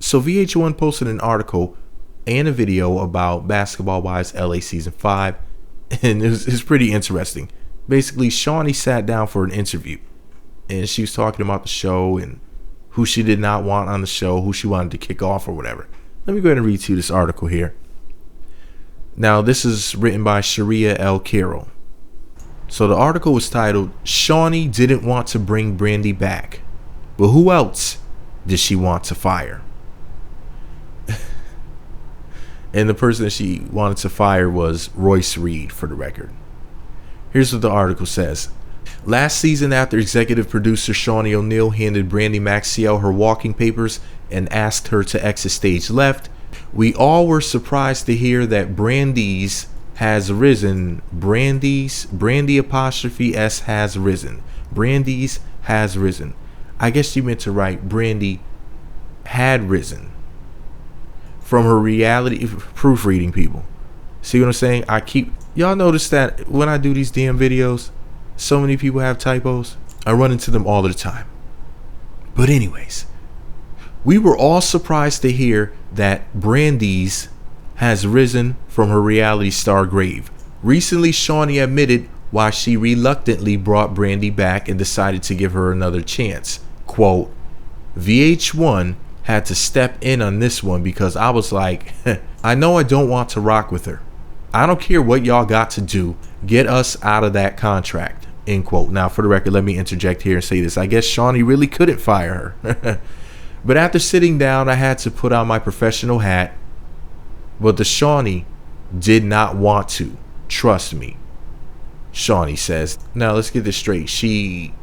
So VH1 posted an article and a video about Basketball Wives LA Season 5, and it's pretty interesting. Basically, Shuanie sat down for an interview, and she was talking about the show and who she did not want on the show, who she wanted to kick off or whatever. Let me go ahead and read to you this article here. Now, this is written by Shuanie Oneal. So the article was titled, Shuanie didn't want to bring Brandi back, but who else did she want to fire? And the person that she wanted to fire was Royce Reed, for the record. Here's what the article says. Last season, after executive producer Shuanie Oneal handed Brandi Maxiell her walking papers and asked her to exit stage left, we all were surprised to hear that Brandi's has risen. Brandi apostrophe S has risen. Brandi's has risen. I guess she meant to write Brandi had risen from her reality proofreading, people. See what I'm saying? Y'all notice that when I do these damn videos, so many people have typos. I run into them all the time. But anyways, we were all surprised to hear that Brandi's has risen from her reality star grave. Recently, Shuanie admitted why she reluctantly brought Brandi back and decided to give her another chance. Quote, VH1 had to step in on this one because I was like, I know I don't want to rock with her. I don't care what y'all got to do. Get us out of that contract. End quote. Now, for the record, let me interject here and say this. I guess Shuanie really couldn't fire her. But after sitting down, I had to put on my professional hat. But the Shuanie did not want to. Trust me. Shuanie says. Now, let's get this straight. She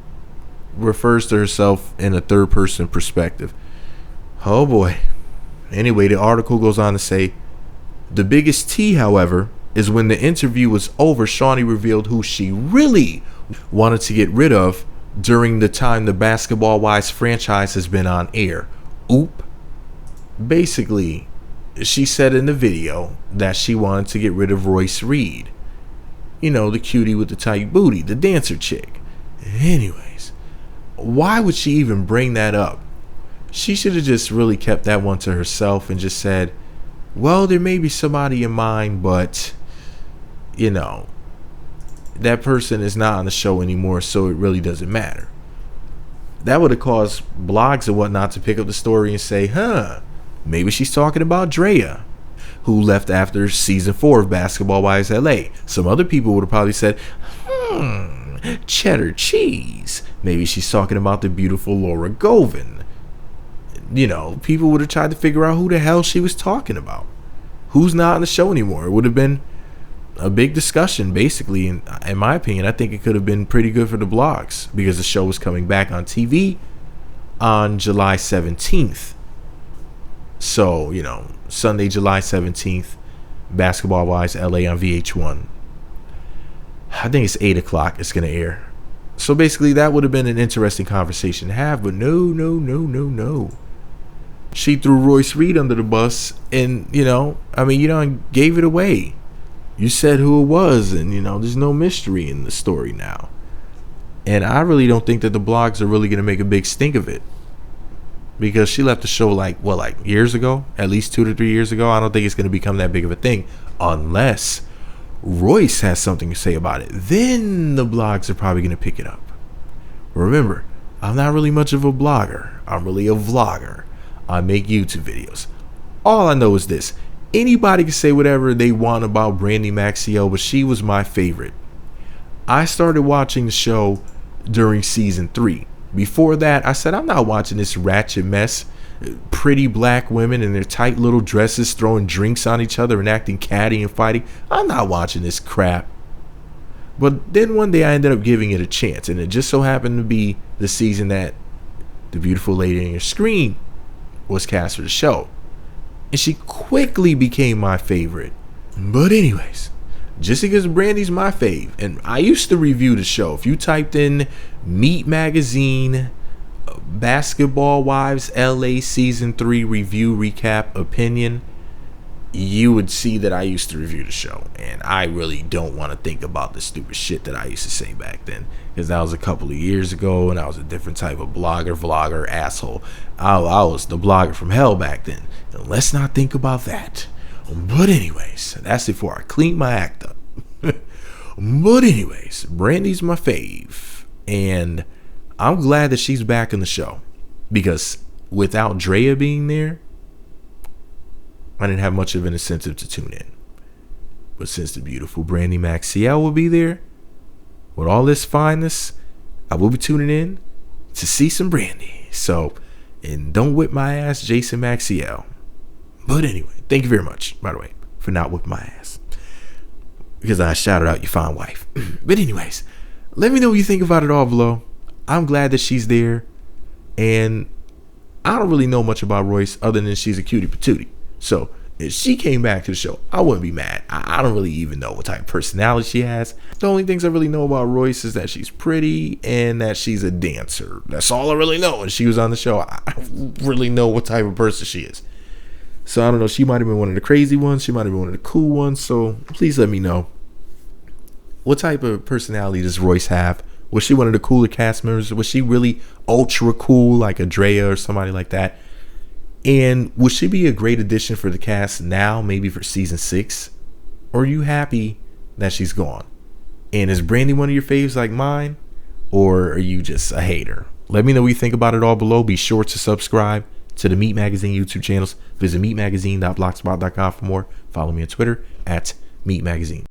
refers to herself in a third person perspective. Oh boy. Anyway, the article goes on to say, the biggest T, however, is when the interview was over, Shuanie revealed who she really wanted to get rid of during the time the Basketball Wives franchise has been on air. Oop. Basically, she said in the video that she wanted to get rid of Royce Reed. You know, the cutie with the tight booty, the dancer chick. Anyways, why would she even bring that up? She should have just really kept that one to herself and just said, well, there may be somebody in mind, but, you know, that person is not on the show anymore, so it really doesn't matter. That would have caused blogs and whatnot to pick up the story and say, maybe she's talking about Drea, who left after season 4 of Basketball Wives LA. Some other people would have probably said, cheddar cheese. Maybe she's talking about the beautiful Laura Govan. You know, people would have tried to figure out who the hell she was talking about. Who's not on the show anymore? It would have been a big discussion, basically. And in my opinion, I think it could have been pretty good for the blogs because the show was coming back on TV on July 17th. So, you know, Sunday, July 17th, Basketball Wives LA on VH1. I think it's 8 o'clock it's going to air. So basically, that would have been an interesting conversation to have. But no. She threw Royce Reed under the bus and, you know, gave it away. You said who it was and, you know, there's no mystery in the story now. And I really don't think that the blogs are really going to make a big stink of it. Because she left the show like years ago, at least 2 to 3 years ago. I don't think it's going to become that big of a thing unless Royce has something to say about it. Then the blogs are probably going to pick it up. Remember, I'm not really much of a blogger. I'm really a vlogger. I make YouTube videos. All I know is this. Anybody can say whatever they want about Brandi Maxiell, but she was my favorite. I started watching the show during season 3. Before that, I said, I'm not watching this ratchet mess. Pretty black women in their tight little dresses throwing drinks on each other and acting catty and fighting. I'm not watching this crap. But then one day I ended up giving it a chance, and it just so happened to be the season that the beautiful lady on your screen was cast for the show. And she quickly became my favorite. But anyways, just because Brandi's my fave, and I used to review the show. If you typed in Meat Magazine, Basketball Wives LA Season 3 review recap opinion, you would see that I used to review the show, and I really don't want to think about the stupid shit that I used to say back then, because that was a couple of years ago, and I was a different type of blogger, vlogger, asshole. I was the blogger from hell back then, and let's not think about that. But anyways, that's before I clean my act up. But anyways, Brandi's my fave, and I'm glad that she's back in the show, because without Drea being there, I didn't have much of an incentive to tune in. But since the beautiful Brandi Maxiell will be there, with all this fineness, I will be tuning in to see some Brandi. So, and don't whip my ass, Jason Maxiell. But anyway, thank you very much, by the way, for not whipping my ass, because I shouted out your fine wife. But anyways, let me know what you think about it all below. I'm glad that she's there, and I don't really know much about Royce other than she's a cutie patootie. So if she came back to the show, I wouldn't be mad. I don't really even know what type of personality she has. The only things I really know about Royce is that she's pretty and that she's a dancer. That's all I really know. And she was on the show. I don't really know what type of person she is. So I don't know. She might have been one of the crazy ones. She might have been one of the cool ones. So please let me know. What type of personality does Royce have? Was she one of the cooler cast members? Was she really ultra cool like a Drea or somebody like that? And would she be a great addition for the cast now, maybe for season 6? Or are you happy that she's gone? And is Brandi one of your faves like mine? Or are you just a hater? Let me know what you think about it all below. Be sure to subscribe to the Meat Magazine YouTube channels. Visit meatmagazine.blogspot.com for more. Follow me on Twitter @meatmagazine.